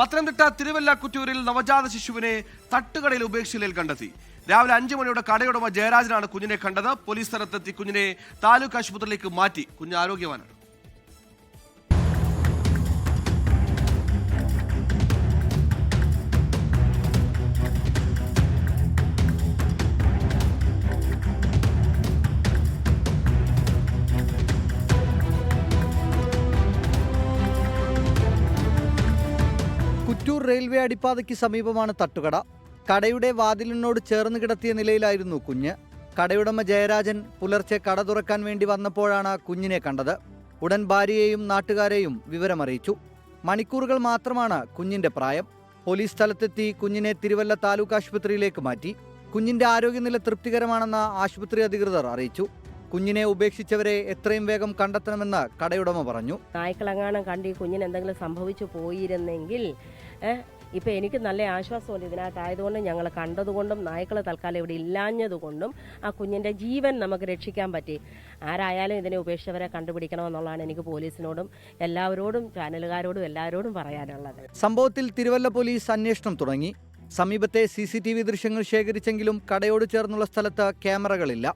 പത്തനംതിട്ട തിരുവല്ല കുറ്റൂരിൽ നവജാത ശിശുവിനെ തട്ടുകടയിൽ ഉപേക്ഷിച്ചതിൽ കണ്ടെത്തി. രാവിലെ 5 മണിയോടെ കടയുടമ ജയരാജനാണ് കുഞ്ഞിനെ കണ്ടത്. പോലീസ് സ്ഥലത്തെത്തി കുഞ്ഞിനെ താലൂക്ക് ആശുപത്രിയിലേക്ക് മാറ്റി. കുഞ്ഞ് ആരോഗ്യവാനാണ്. കുറ്റൂർ റെയിൽവേ അടിപ്പാതയ്ക്ക് സമീപമാണ് തട്ടുകട. കടയുടെ വാതിലിനോട് ചേർന്ന് കിടത്തിയ നിലയിലായിരുന്നു കുഞ്ഞ്. കടയുടമ ജയരാജൻ പുലർച്ചെ കട തുറക്കാൻ വേണ്ടി വന്നപ്പോഴാണ് കുഞ്ഞിനെ കണ്ടത്. ഉടൻ ഭാര്യയെയും നാട്ടുകാരെയും വിവരമറിയിച്ചു. മണിക്കൂറുകൾ മാത്രമാണ് കുഞ്ഞിന്റെ പ്രായം. പോലീസ് സ്ഥലത്തെത്തി കുഞ്ഞിനെ തിരുവല്ല താലൂക്ക് ആശുപത്രിയിലേക്ക് മാറ്റി. കുഞ്ഞിന്റെ ആരോഗ്യനില തൃപ്തികരമാണെന്ന് ആശുപത്രി അധികൃതർ അറിയിച്ചു. കുഞ്ഞിനെ ഉപേക്ഷിച്ചവരെ എത്രയും വേഗം കണ്ടെത്തണമെന്ന് കടയുടമ പറഞ്ഞു. നായ്ക്കളെങ്ങാനും കണ്ട് ഈ കുഞ്ഞിന് എന്തെങ്കിലും സംഭവിച്ചു പോയിരുന്നെങ്കിൽ ഇപ്പം എനിക്ക് നല്ല ആശ്വാസമുണ്ട്. ഇതിനകത്തായതുകൊണ്ട് ഞങ്ങൾ കണ്ടതുകൊണ്ടും നായ്ക്കൾ തൽക്കാലം ഇവിടെ ഇല്ലാഞ്ഞതുകൊണ്ടും ആ കുഞ്ഞിൻ്റെ ജീവൻ നമുക്ക് രക്ഷിക്കാൻ പറ്റി. ആരായാലും ഇതിനെ ഉപേക്ഷിച്ചവരെ കണ്ടുപിടിക്കണമെന്നുള്ളതാണ് എനിക്ക് പോലീസിനോടും എല്ലാവരോടും ചാനലുകാരോടും എല്ലാവരോടും പറയാനുള്ളത്. സംഭവത്തിൽ തിരുവല്ല പോലീസ് അന്വേഷണം തുടങ്ങി. സമീപത്തെ CCTV ദൃശ്യങ്ങൾ ശേഖരിച്ചെങ്കിലും കടയോട് ചേർന്നുള്ള സ്ഥലത്ത് ക്യാമറകളില്ല.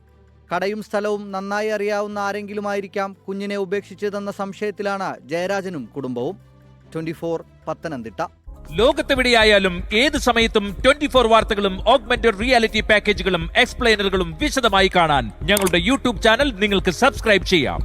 കടയും സ്ഥലവും നന്നായി അറിയാവുന്ന ആരെങ്കിലുമായിരിക്കാം കുഞ്ഞിനെ ഉപേക്ഷിച്ചതെന്ന സംശയത്തിലാണ് ജയരാജനും കുടുംബവും. 24 പത്തനംതിട്ട. ലോകത്തെവിടെയായാലും ഏത് സമയത്തും 24 വാർത്തകളും ഓഗ്മെന്റഡ് റിയാലിറ്റി പാക്കേജുകളും എക്സ്പ്ലെയിനറുകളും വിശദമായി കാണാൻ ഞങ്ങളുടെ YouTube ചാനൽ നിങ്ങൾക്ക് സബ്സ്ക്രൈബ് ചെയ്യാം.